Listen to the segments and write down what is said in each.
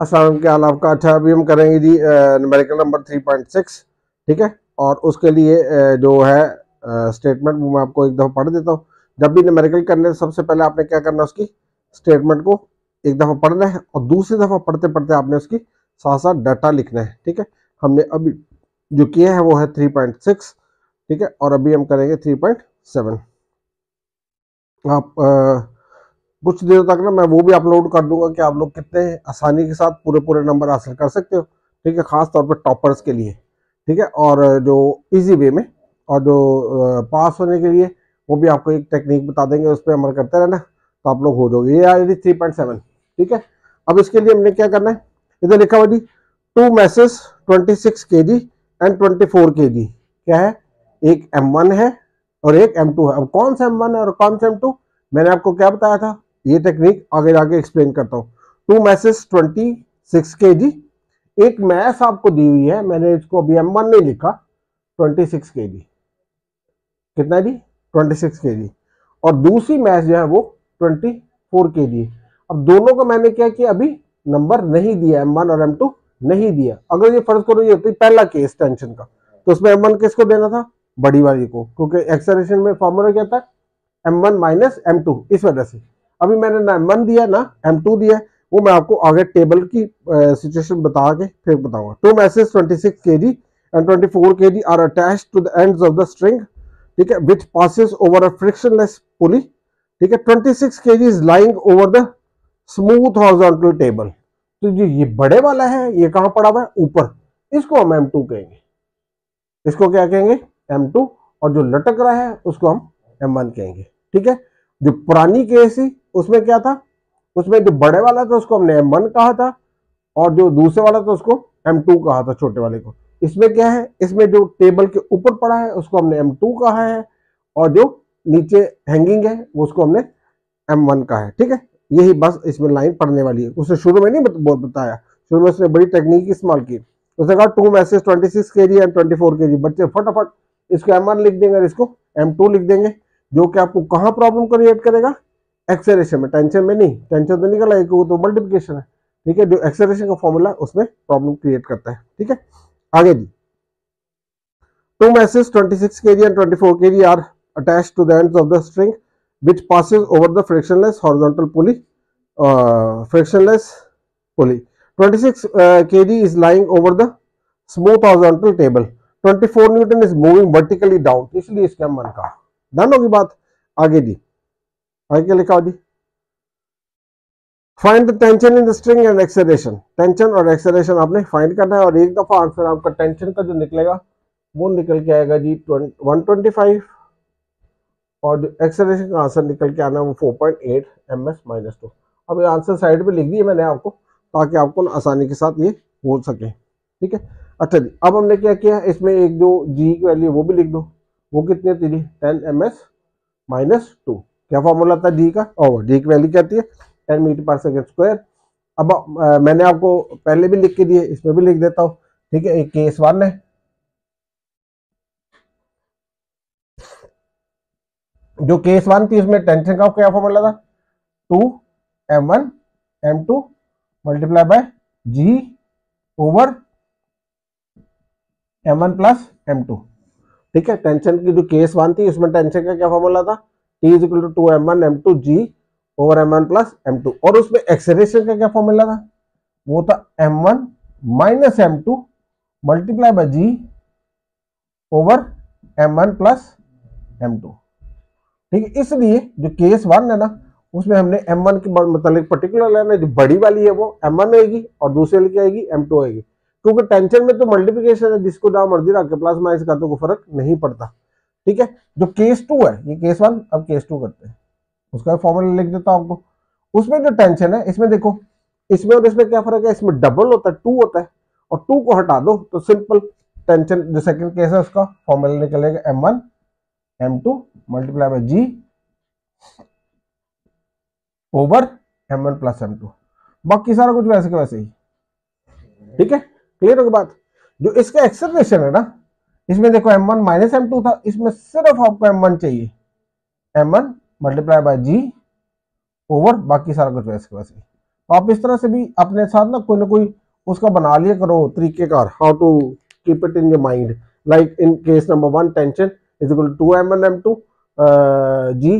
अस्सलाम के हाल आपका। अच्छा, अभी हम करेंगे जी न्यूमेरिकल नंबर 3.6, ठीक है। और उसके लिए जो है स्टेटमेंट वो मैं आपको एक दफ़ा पढ़ देता हूँ। जब भी न्यूमेरिकल करने से सबसे पहले आपने क्या करना है, उसकी स्टेटमेंट को एक दफ़ा पढ़ना है और दूसरी दफ़ा पढ़ते पढ़ते आपने उसकी साथ साथ डाटा लिखना है, ठीक है। हमने अभी जो किया है वो है 3.6, ठीक है। और अभी हम करेंगे 3.7। आप कुछ देर तक ना मैं वो भी अपलोड कर दूंगा कि आप लोग कितने आसानी के साथ पूरे पूरे नंबर हासिल कर सकते हो, ठीक है, खास तौर पर टॉपर्स के लिए, ठीक है। और जो इजी वे में और जो पास होने के लिए वो भी आपको एक टेक्निक बता देंगे, उस पर अमल करते रहना तो आप लोग हो जाओगे। ये आएगी 3.7, ठीक है। अब इसके लिए हमने क्या करना है, इधर लिखा हुआ जी 2 मैसेज 26 kg एंड 24 kg। क्या है, एक M1 है और एक M2 है। अब कौन सा M1 है और कौन सा M2, मैंने आपको क्या बताया था, ये टेक्निक आगे जाके एक्सप्लेन करता हूँ। 2 मैसेज 26 kg, एक मैस आपको दी हुई है, मैंने इसको अभी M1 नहीं लिखा, 26 kg। कितना जी, 26 kg। और दूसरी मैच जो है वो 24 kg। अब दोनों का मैंने क्या किया, अभी नंबर नहीं दिया, M1 और M2 नहीं दिया। अगर ये फर्ज करो ये होती पहला केस टेंशन का, तो उसमें M1 किसको देना था, बड़ी वाली को, क्योंकि एक्सेलरेशन में फॉर्मूला क्या था, M1 माइनस M2। इस वजह से अभी मैंने ना M1 दिया ना M2 दिया, वो मैं आपको आगे टेबल की सिचुएशन बता के फिर बताऊंगा। 2 masses 26 kg and 24 kg are attached to the ends of the string, ठीक है, which passes over a frictionless pulley, ठीक है। 26 kg is lying over the smooth horizontal table. तो जो ये बड़े वाला है ये कहां पड़ा हुआ है, ऊपर, इसको हम M2 कहेंगे। इसको क्या कहेंगे, M2। और जो लटक रहा है उसको हम M1 कहेंगे, ठीक है। जो पुरानी केस थी उसमें क्या था, उसमें जो बड़े वाला था उसको हमने M1 कहा था और जो दूसरे वाला था उसको M2 कहा था, छोटे वाले को। इसमें क्या है, इसमें जो टेबल के ऊपर पड़ा है उसको हमने M2 कहा है और जो नीचे हैंगिंग है उसको हमने M1 कहा है, ठीक है। यही बस इसमें लाइन पढ़ने वाली है। उसने शुरू में नहीं बताया, शुरू में उसने बड़ी टेक्निक इस्तेमाल की। उसने कहा 2 मैसेज 26 kg एंड 24 kg। बच्चे फटाफट इसको M1 लिख देंगे और इसको M2 लिख देंगे, जो कि आपको कहां प्रॉब्लम क्रिएट करेगा, एक्सेलरेशन में। टेंशन में नहीं, टेंशन तो निकल आएगी, वो तो मल्टीप्लिकेशन है, ठीक है। जो एक्सेलरेशन का फॉर्मूला उसमें प्रॉब्लम क्रिएट करता है, ठीक है। आगे जी 2 masses 26 kg and 24 kg are attached to the ends of the string which passes over the frictionless horizontal pulley. Frictionless pulley. 26 kg is lying over the smooth horizontal table. 24 Newton is moving vertically down. इसलिए इसका मन का done होगी बात। आगे जी, आगे क्या लिखा हो जी, find the tension in the string and acceleration. Tension और एक्सेलरेशन आपने फाइंड करना है और एक दफा आंसर आपका टेंशन का जो निकलेगा वो निकल के आएगा जी 125 और जो एक्सेलरेशन का आंसर निकल के आना वो 4.8 ms-2। अब ये आंसर साइड पे लिख दिए मैंने आपको ताकि आपको आसानी के साथ ये हो सके, ठीक है। अच्छा जी, अब हमने क्या किया, इसमें एक जो जी की वैल्यू वो भी लिख दो। वो कितनी थी, 10 ms-2। क्या फॉर्मूला था जी का, और जी की वैल्यू क्या थी, 10 मीटर पर सेकेंड स्क्वायर। अब मैंने आपको पहले भी लिख के दिए, इसमें भी लिख देता हूँ, ठीक है। एक केस 1 है, जो केस 1 थी उसमें टेंशन का क्या फॉर्मूला था, 2 m1 m2 multiply by G over m1 plus m2, ठीक है। टेंशन की जो केस 1 थी उसमें टेंशन का क्या फॉर्मूला था, T is equal to 2m1 m2 G over m1 plus m2। और उसमें एक्सेलरेशन का क्या फॉर्मूला था, वो था m1 minus m2 multiply by G over m1 plus m2, ठीक है। इसलिए जो केस 1 है ना उसमें हमने M1 के मतलब पर्टिकुलर लेना है, जो बड़ी वाली है वो M1 होगी और दूसरी वाली क्या आएगी, M2 होगी। क्योंकि टेंशन में तो मल्टीप्लिकेशन है, जिसको जहां मर्जी रख के प्लस माइनस का तो कोई फर्क नहीं पड़ता, ठीक है। जो केस 2 है ये केस 1, अब केस 2 करते हैं, उसका फॉर्मूला लिख देता हूं आपको। उसमें जो टेंशन है इसमें देखो, इसमें और इसमें क्या फर्क है, इसमें डबल होता है, 2 होता है, और 2 को हटा दो तो सिंपल टेंशन जो सेकंड केस है उसका फॉर्मूला निकलेगा M1 M2 multiply by G over M1 plus M2। बाकी सारा कुछ वैसे के वैसे ही, ठीक है। क्लियर होगी बात। जो इसका एक्सेलरेशन है ना, इसमें देखो M1 माइनस M2 था, इसमें सिर्फ आपको M1 चाहिए, M1 multiply by G over बाकी सारा कुछ वैसे के वैसे ही। तो आप इस तरह से भी अपने साथ ना कोई उसका बना लिया करो तरीकेकार, how to keep it in your mind. Like in case number 1 tension is equal to m1 m2 g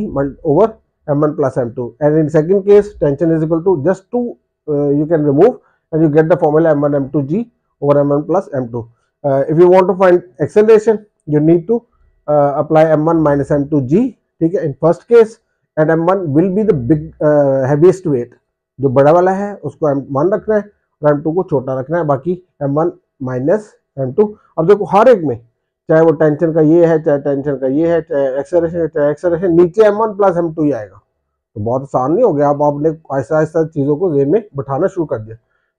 over m1 plus m2, and in second case tension is equal to just 2, you can remove and you get the formula m1 m2 g over m1 plus m2. If you want to find acceleration you need to apply m1 minus m2 g, ठीक है, in first case, and m1 will be the big heaviest weight, जो बड़ा वाला है उसको m1 रखना है और m2 को छोटा रखना है, बाकी m1 माइनस m2। अब देखो हर एक में, चाहे वो टेंशन का ये है, चाहे टेंशन का ये है, चाहे एक्सेलरेशन, चाहे एक्सेलरेशन, नीचे m1 प्लस m2 ही आएगा। तो बहुत आसान नहीं हो गया, अब आपने ऐसा ऐसा चीजों को जेन में बैठाना शुरू कर दिया,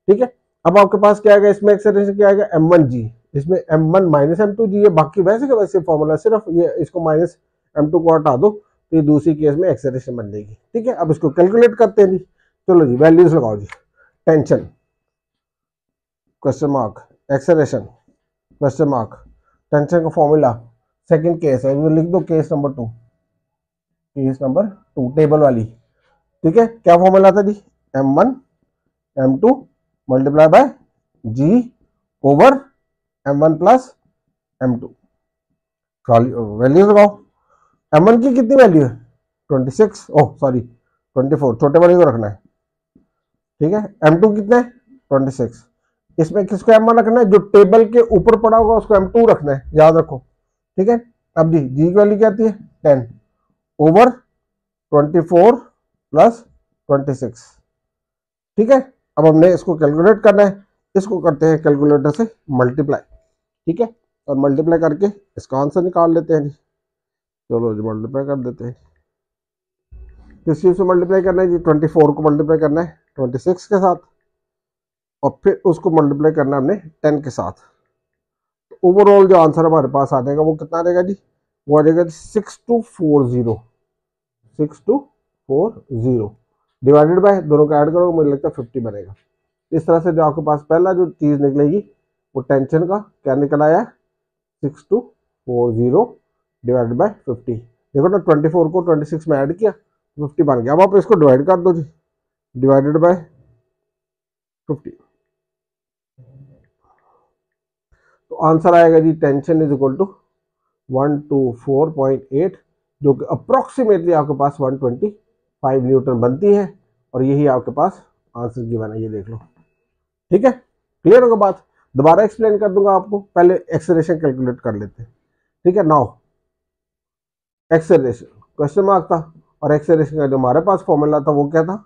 ठीक है। अब आपके पास क्या आएगा, इसमें एक्सेलरेशन क्या आएगा m1g, इसमें m1 माइनस m2g है, बाकी वैसे का वैसे फॉर्मूला, सिर्फ ये इसको माइनस m2 को हटा दो तो ये दूसरी केस में एक्सेलरेशन बन जाएगी, ठीक है। अब इसको कैलकुलेट करते हैं जी, चलो जी वैल्यूज लगाओ जी। Tension question mark, acceleration question mark, tension का फॉर्मूला सेकंड केस है, लिख दो case number 2, case number 2 table वाली, ठीक है। क्या फॉर्मूला था जी, m1 m2 multiply by g over m1 plus m2। Value लगाओ, m1 की कितनी वैल्यू है 26, ओह सॉरी 24, छोटे वाले को रखना है, ठीक है। m2 कितना है 26, इसमें किसको m1 रखना है, जो टेबल के ऊपर पड़ा होगा उसको m2 रखना है, याद रखो, ठीक है। अब जी g की वैल्यू क्या आती है 10 ओवर 24 प्लस 26, ठीक है। अब हमने इसको कैलकुलेट करना है, इसको करते हैं कैलकुलेटर से मल्टीप्लाई, ठीक है, और मल्टीप्लाई करके इसका आंसर निकाल लेते हैं जी। चलो जी मल्टीप्लाई कर देते हैं, किस चीज से मल्टीप्लाई करना है जी, 24 को मल्टीप्लाई करना है 26 के साथ और फिर उसको मल्टीप्लाई करना है हमने 10 के साथ। ओवरऑल जो आंसर हमारे पास आ जाएगा वो कितना आ जाएगा जी, वो आ जाएगा 6240, 6240 डिवाइडेड बाय, दोनों का ऐड करो मुझे लगता है 50 बनेगा। इस तरह से जो आपके पास पहला जो चीज निकलेगी वो टेंशन का क्या निकल आया 6240 डिवाइडेड बाय 50। देखो ना 24 को 26 में ऐड किया 50 बन गया। अब आप इसको डिवाइड कर दो जी, डिवाइडेड बाय 50, तो आंसर आएगा जी टेंशन इज इक्वल टू 124.8, जो कि अप्रोक्सीमेटली आपके पास 125 न्यूटन बनती है, और यही आपके पास आंसर गिवन है, ये देख लो, ठीक है। क्लियर होगा बात, दोबारा एक्सप्लेन कर दूंगा आपको, पहले एक्सेलरेशन कैलकुलेट कर लेते हैं, ठीक है। नाउ एक्सेलरेशन क्वेश्चन मार्क था, और एक्सेलरेशन का जो हमारे पास फॉर्मूला था वो क्या था,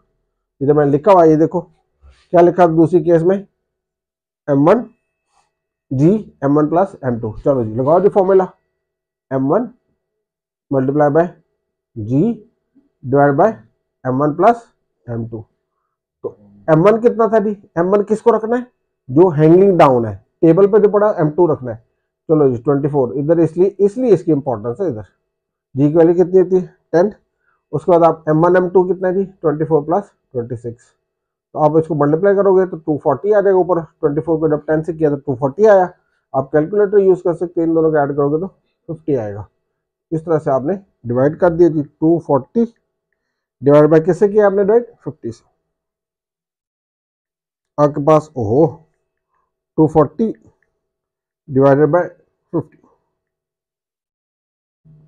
इधर मैंने लिखा हुआ, ये देखो क्या लिखा दूसरी केस में m1 g m1 plus m2। चलो जी लगाओ जी formula, m1 multiply by g divide by m1 plus m2। तो m1 कितना था जी, m1 किसको रखना है, जो हैंगिंग डाउन है टेबल पे जो पड़ा m2 रखना है। चलो जी 24 इधर, इसलिए इसकी इंपॉर्टेंस है, इधर g की वैल्यू कितनी होती है 10, उसके बाद आप m1 m2 कितना है जी 24 प्लस 26, तो आप इसको मल्टीप्लाई करोगे तो 240 आ जाएगा ऊपर, 24 को जब 10 से किया तो 240 आया। आप कैलकुलेटर यूज कर सकते हैं, इन दोनों को ऐड करोगे तो 50 आएगा। इस तरह से आपने डिवाइड कर दिया जी, 240 डिवाइड बाय किससे किया आपने डिवाइड 50 से, आपके पास ओहो 240 डिवाइडेड बाय 50,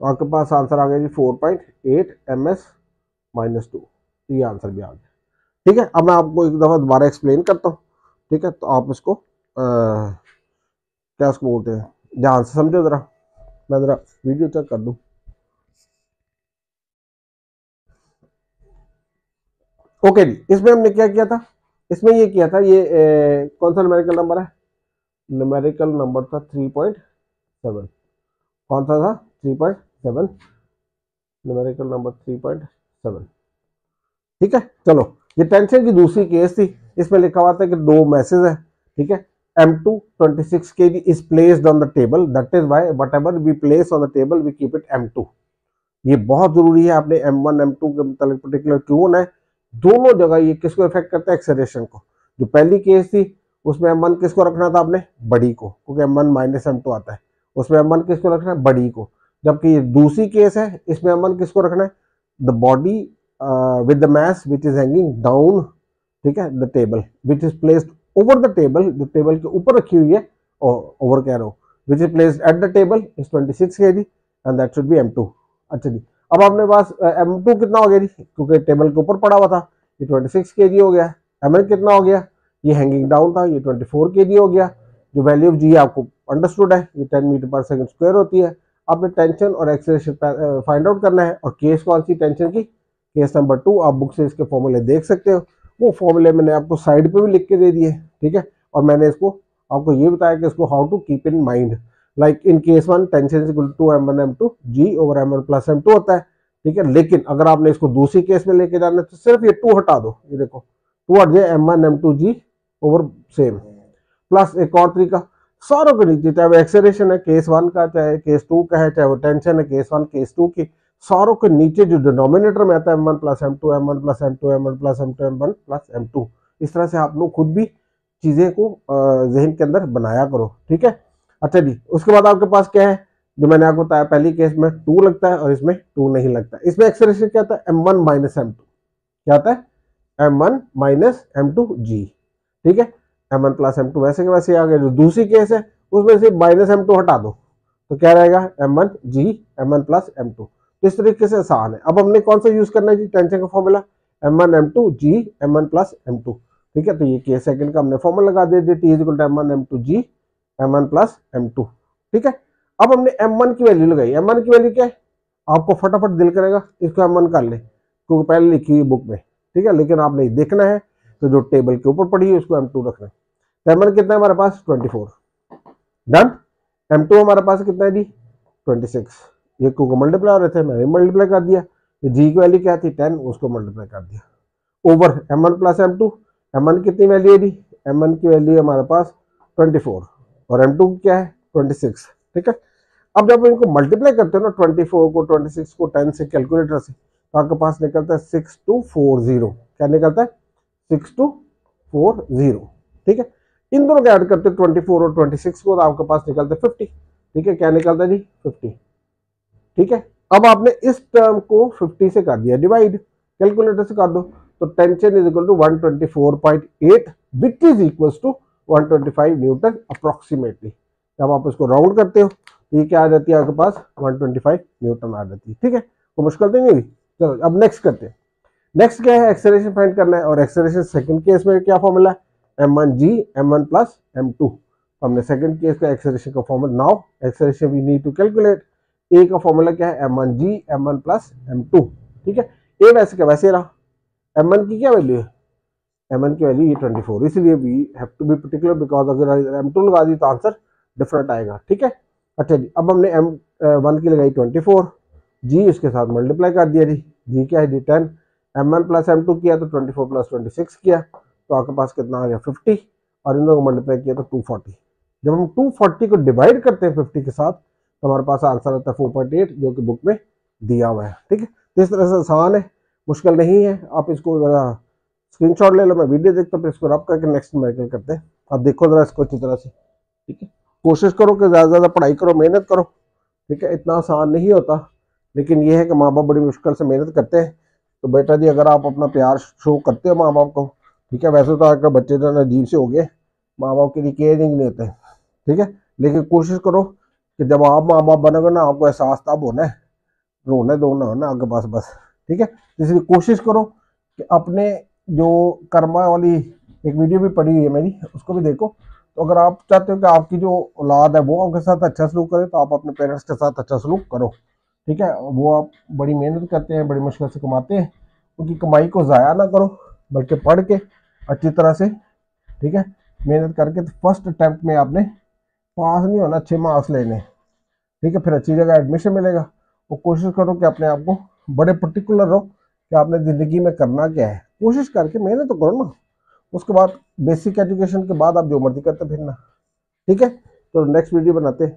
आपके पास आंसर आ गया जी 4.8 ms माइनस 2, ये आंसर भी आ गया, ठीक है। अब मैं आपको एक दफा दोबारा एक्सप्लेन करता हूँ, ठीक है, तो आप इसको क्या इसको बोलते हैं, ध्यान से समझो जरा, मैं जरा वीडियो चेक कर दूं। ओके जी, इसमें हमने क्या किया था, इसमें ये किया था, ये कौन सा न्यूमेरिकल नंबर है, न्यूमेरिकल नंबर था 3.7, कौन सा था 3.7, न्यूमेरिकल नंबर 3.7, ठीक है। चलो ये टेंशन की दूसरी केस थी, इसमें लिखा हुआ था कि दो मैसेज है, ठीक है, m2 26 kg is placed on the table, that is why whatever we place on the table we keep it m2। ये बहुत जरूरी है, आपने m1 m2 के मतलब पर्टिकुलर क्यों होना है, दोनों जगह ये किसको इफेक्ट करता है एक्सेलरेशन को। जो पहली केस थी उसमें m1 किसको रखना था आपने, बड़ी को, क्योंकि m1 माइनस m2 आता है, उसमें m1 किसको रखना है, बड़ी को। जबकि ये दूसरी केस है, इसमें m1 किसको रखना है, the body with the mass which is hanging down ठीक है, the table which is placed over the table, जो टेबल के ऊपर रखी हुई है, ओवर कह रहा हूँ, which is placed at the table is 26 kg and that should be M2। अच्छा जी, अब आपने पास M2 कितना हो गया जी, क्योंकि टेबल के ऊपर पड़ा हुआ था, ये 26 kg हो गया। Mn कितना हो गया, ये हैंगिंग डाउन था, ये 24 kg हो गया। जो वैल्यू ऑफ जी आपको अंडरस्टूड है, ये 10 मीटर पर सेकंड स्क्वायर होती है। आपने टेंशन और एक्सेलरेशन फाइंड आउट करना है, और केस कौन सी टेंशन की, केस नंबर 2। आप बुक से इसके फॉर्मूले देख सकते हो, वो फॉर्मूले मैंने आपको साइड पे भी लिख के दे दिए, ठीक है। और मैंने इसको आपको ये बताया कि इसको how to keep in mind, like in case 1 tension is equal to M1 M2 G over M1 plus M2 होता है, ठीक है। लेकिन अगर आपने इसको दूसरी केस में लेके जाना है तो सिर्फ ये 2 हटा दो, ये देखो 2 हट जाए, M1 M2 G over same. Plus एक और तरीका, सारों के नीचे, चाहे वो एक्सेलरेशन है केस 1 का, चाहे केस 2 का है, चाहे वो टेंशन है केस 1 केस 2 की, सारों के नीचे जो डिनोमिनेटर में आता है M1 plus M2 M1 plus M2 M1 plus M2 M1 plus M2। इस तरह से आप लोग खुद भी चीजें को जहन के अंदर बनाया करो, ठीक है। अच्छा जी, उसके बाद आपके पास क्या है, जो मैंने आपको बताया, पहली केस में 2 लगता है और इसमें 2 नहीं लगता। इसमें एक्सेलरेशन क्या आता है, M1 माइनस M2, क्या आता है, M1 माइनस M2 G, ठीक है। M1 प्लस M2 वैसे के वैसे आ गया। जो दूसरी केस है उसमें से माइनस M2 हटा दो तो क्या रहेगा, M1 G M1 plus M2। तो इस तरीके से आसान है। अब हमने कौन सा यूज करना है जी, टेंशन का formula M1 M2 G M1 plus M2, ठीक है। तो ये केस सेकंड का हमने फॉर्मूला लगा दिया, T is equal to M1 M2 G M1 plus M2, ठीक है। अब हमने M1 की वैल्यू लगाई। M1 की वैल्यू क्या है, आपको फटाफट दिल करेगा इसको M1 कर ले, क्योंकि पहले लिखी हुई बुक में, ठीक है। लेकिन आपने देखना है तो जो टेबल के ऊपर पड़ी है उसको M2 रखना है। तो M1 कितना है हमारे पास, 24, डन। M2 हमारे पास कितना है जी, 26। ये को मल्टीप्लाई हो रहे थे, मैंने मल्टीप्लाई कर दिया। जी की वैल्यू क्या थी, 10, उसको मल्टीप्लाई कर दिया over M1 plus M2। M1 कितनी वैल्यू है जी, M1 की वैल्यू है हमारे पास 24 और M2 क्या है 26, ठीक है। अब जब इनको मल्टीप्लाई करते हो ना, 24 को 26 को 10 से कैलकुलेटर से, तो आपके पास निकलता है 6240। क्या निकलता है, 6240, ठीक है। इन दोनों को ऐड करते 24 और 26 को, तो आपके पास निकलता है 50, ठीक है। क्या निकलता है जी, 50, ठीक है। अब आपने इस टर्म को 50 से कर दिया डिवाइड, कैलकुलेटर से कर दो, तो tension is equal to 124.8 which is equal to 125 newton approximately. जब आप इसको राउंड करते हो तो ये क्या आ जाती है आपके पास, 125 न्यूटन आ जाती है, ठीक है। तो मुश्किल तो नहीं हुई। चलो अब नेक्स्ट करते हैं। नेक्स्ट क्या है, एक्सेलरेशन फाइंड करना है, और एक्सेलरेशन सेकंड केस में क्या फॉर्मूला है, M1 G M1 plus M2। हमने सेकंड केस का एक्सेलरेशन का formula, now acceleration we need to calculate. A का फॉर्मूला क्या है, M1 G M1 plus M2, ठीक है। ए वैसे का वैसे रहा। M1 की क्या वैल्यू है, M1 की वैल्यू ये 24, इसलिए we have to be particular, because अगर M2 लगा दी तो आंसर डिफरेंट आएगा, ठीक है। अच्छा जी, अब हमने M1 की लगाई 24, जी इसके साथ मल्टीप्लाई कर दिया जी क्या है जी 10, M1 प्लस M2 किया तो 24 प्लस 26 किया, तो आपके पास कितना आ गया 50, और इन दोनों को मल्टीप्लाई किया तो 240। जब हम 240 को डिवाइड करते हैं 50 के साथ, तो हमारे पास आंसर आता है 4.8, जो कि बुक में दिया हुआ है, ठीक है। तो इस तरह से आसान है, मुश्किल नहीं है। आप इसको जरा स्क्रीनशॉट ले लो, मैं वीडियो देखता हूँ, फिर इसको रब करके नेक्स्ट न्यूमेरिकल करते हैं। आप देखो जरा इसको अच्छी तरह से, ठीक है। कोशिश करो कि ज़्यादा से ज़्यादा पढ़ाई करो, मेहनत करो, ठीक है। इतना आसान नहीं होता, लेकिन ये है कि माँ बाप बड़ी मुश्किल से मेहनत करते हैं। तो बेटा जी, अगर आप अपना प्यार शो करते हो माँ बाप को, ठीक है। वैसे तो आजकल बच्चे जो है अजीब से हो गए, माँ बाप के लिए केयरिंग नहीं होते, ठीक है। लेकिन कोशिश करो कि जब आप माँ बाप बनोगे ना, आपको एहसास तब होना है, रोने दो ना होना आगे पास बस, ठीक है। इसलिए कोशिश करो कि अपने जो कर्मा वाली एक वीडियो भी पड़ी हुई है मेरी, उसको भी देखो। तो अगर आप चाहते हो कि आपकी जो औलाद है वो आपके साथ अच्छा सलूक करे, तो आप अपने पेरेंट्स के साथ अच्छा सलूक करो, ठीक है। वो आप बड़ी मेहनत करते हैं, बड़ी मुश्किल से कमाते हैं, उनकी कमाई को ज़ाया ना करो, बल्कि पढ़ के अच्छी तरह से, ठीक है, मेहनत करके। तो फर्स्ट अटैम्प्ट में आपने पास नहीं होना, 6 मार्क्स लेने, ठीक है, फिर अच्छी जगह एडमिशन मिलेगा। वो कोशिश करो कि अपने आप को बड़े पर्टिकुलर रहो कि आपने ज़िंदगी में करना क्या है, कोशिश करके मेहनत तो करो ना। उसके बाद बेसिक एजुकेशन के बाद आप जो मर्जी करते फिरना, ठीक है। तो नेक्स्ट वीडियो बनाते हैं।